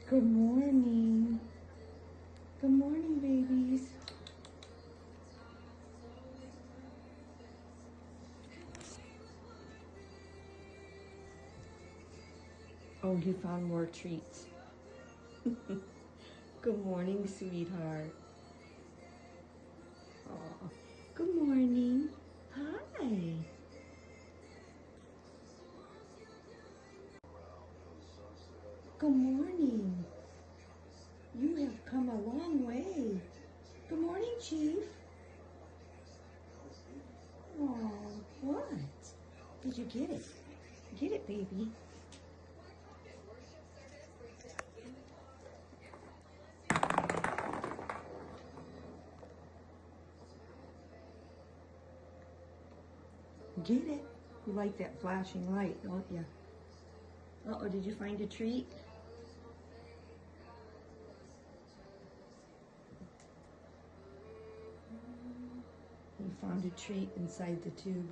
Good morning. Good morning, babies. Oh, you found more treats. Good morning, sweetheart. Oh, good morning. Hi. Good morning. You have come a long way. Good morning, Chief. Oh, what? Did you get it? Get it, baby. Get it. You like that flashing light, don't you? Uh-oh, did you find a treat? You found a treat inside the tube.